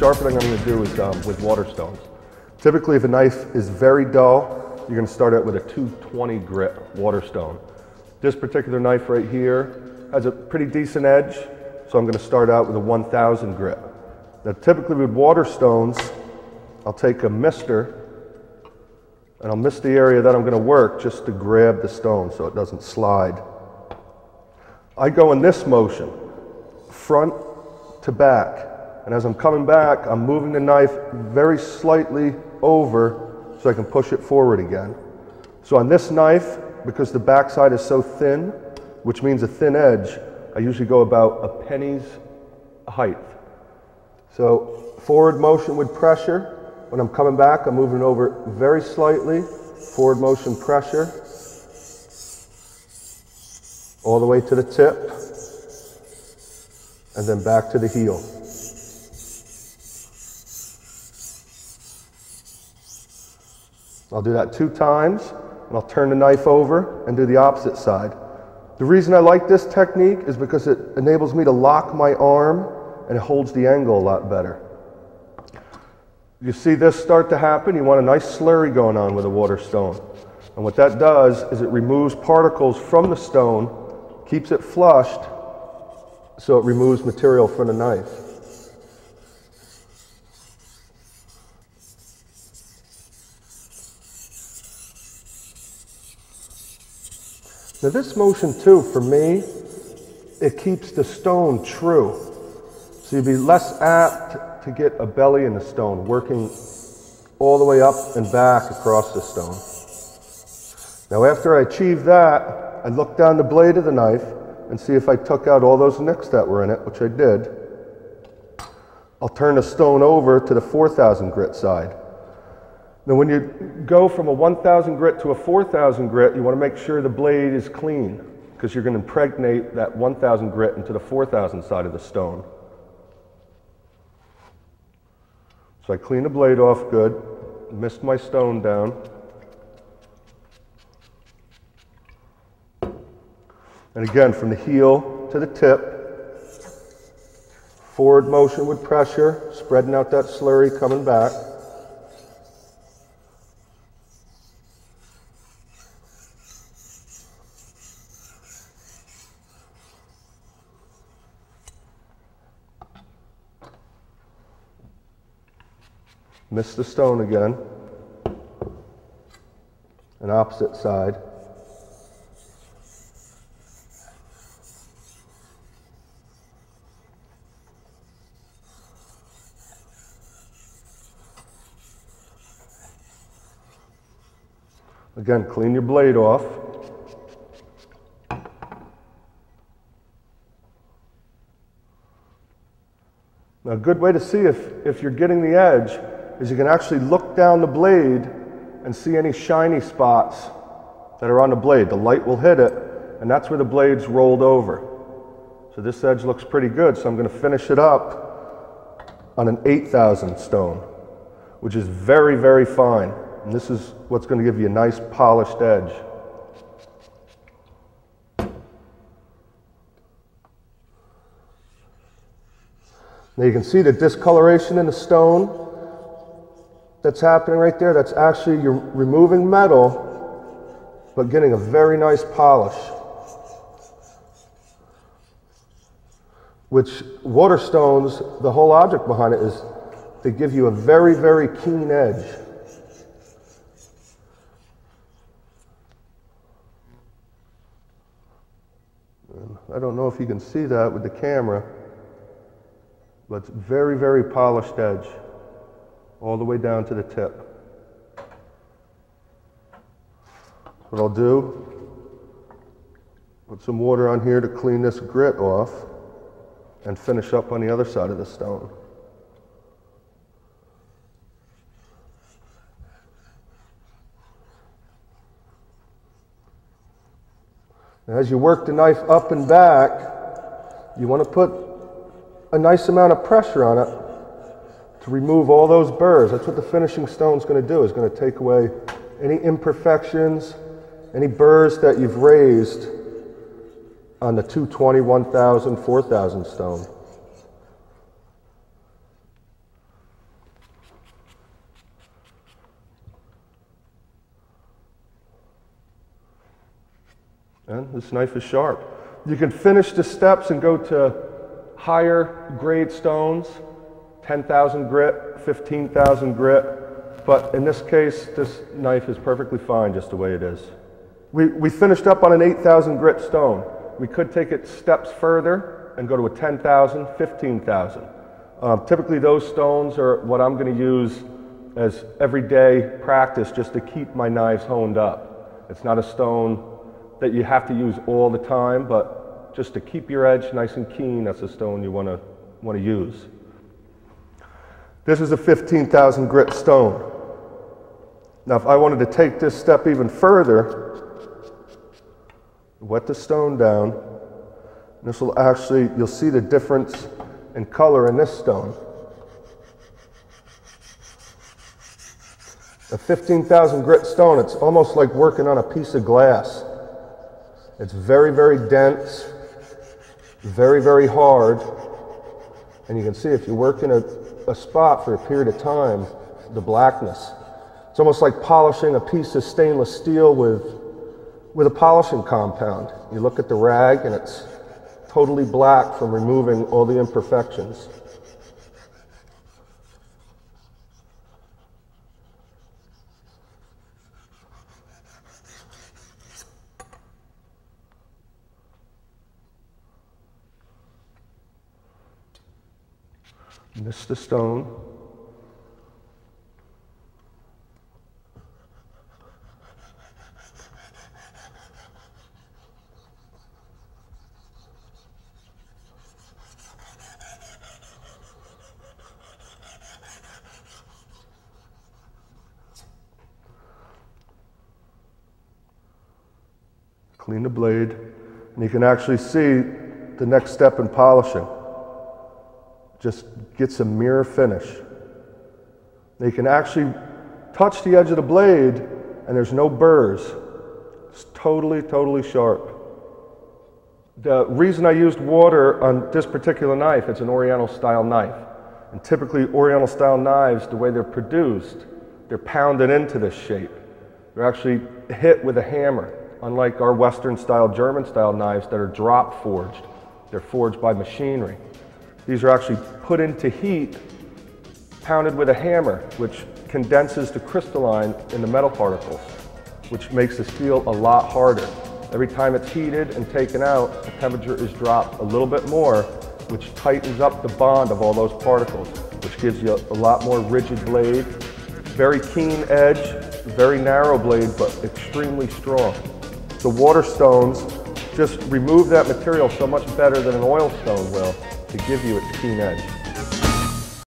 sharpening I'm going to do is with water stones. Typically, if a knife is very dull, you're going to start out with a 220 grit water stone. This particular knife right here has a pretty decent edge, so I'm going to start out with a 1000 grit. Now, typically with water stones, I'll take a mister and I'll mist the area that I'm going to work just to grab the stone so it doesn't slide. I go in this motion, front to back, and as I'm coming back, I'm moving the knife very slightly over so I can push it forward again. So on this knife, because the backside is so thin, which means a thin edge, I usually go about a penny's height. So forward motion with pressure. When I'm coming back, I'm moving over very slightly, forward motion pressure, all the way to the tip, and then back to the heel. I'll do that 2 times, and I'll turn the knife over and do the opposite side. The reason I like this technique is because it enables me to lock my arm, and it holds the angle a lot better. You see this start to happen, you want a nice slurry going on with a water stone. And what that does is it removes particles from the stone, keeps it flushed, so it removes material from the knife. Now this motion too, for me, it keeps the stone true. So you'd be less apt to get a belly in the stone, working all the way up and back across the stone. Now after I achieve that, I look down the blade of the knife and see if I took out all those nicks that were in it, which I did. I'll turn the stone over to the 4000 grit side. Now when you go from a 1000 grit to a 4000 grit, you want to make sure the blade is clean, because you're going to impregnate that 1000 grit into the 4000 side of the stone. So I clean the blade off good, mist my stone down. And again, from the heel to the tip, forward motion with pressure, spreading out that slurry, coming back. Miss the stone again, and opposite side. Again, clean your blade off. Now, a good way to see if you're getting the edge is you can actually look down the blade and see any shiny spots that are on the blade. The light will hit it, and that's where the blade's rolled over. So this edge looks pretty good, so I'm going to finish it up on an 8000 stone, which is very, very fine. And this is what's going to give you a nice polished edge. Now you can see the discoloration in the stone that's happening right there. That's actually, you're removing metal, but getting a very nice polish. Which water stones, the whole object behind it is they give you a very, very keen edge. And I don't know if you can see that with the camera, but it's very, very polished edge, all the way down to the tip. What I'll do, put some water on here to clean this grit off and finish up on the other side of the stone. Now, as you work the knife up and back, you want to put a nice amount of pressure on it to remove all those burrs. That's what the finishing stone is going to do, is going to take away any imperfections, any burrs that you've raised on the 220, 1000, 4000 stone. And this knife is sharp. You can finish the steps and go to higher grade stones, 10,000 grit, 15,000 grit, but in this case, this knife is perfectly fine just the way it is. We finished up on an 8,000 grit stone. We could take it steps further and go to a 10,000, 15,000. Typically those stones are what I'm going to use as everyday practice just to keep my knives honed up. It's not a stone that you have to use all the time, but just to keep your edge nice and keen, that's a stone you want to use. This is a 15,000 grit stone. Now if I wanted to take this step even further, wet the stone down. This will actually, you'll see the difference in color in this stone. A 15,000 grit stone, it's almost like working on a piece of glass. It's very, very dense, very, very hard. And you can see if you work in a spot for a period of time, the blackness. It's almost like polishing a piece of stainless steel with a polishing compound. You look at the rag and it's totally black from removing all the imperfections. And this is the stone. Clean the blade, and you can actually see the next step in polishing. Just gets a mirror finish. Now you can actually touch the edge of the blade and there's no burrs. It's totally, totally sharp. The reason I used water on this particular knife, it's an Oriental style knife. And typically Oriental style knives, the way they're produced, they're pounded into this shape. They're actually hit with a hammer, unlike our Western style, German style knives that are drop forged. They're forged by machinery. These are actually put into heat, pounded with a hammer, which condenses the crystalline in the metal particles, which makes the steel a lot harder. Every time it's heated and taken out, the temperature is dropped a little bit more, which tightens up the bond of all those particles, which gives you a lot more rigid blade, very keen edge, very narrow blade, but extremely strong. The water stones just remove that material so much better than an oil stone will to give you its keen edge.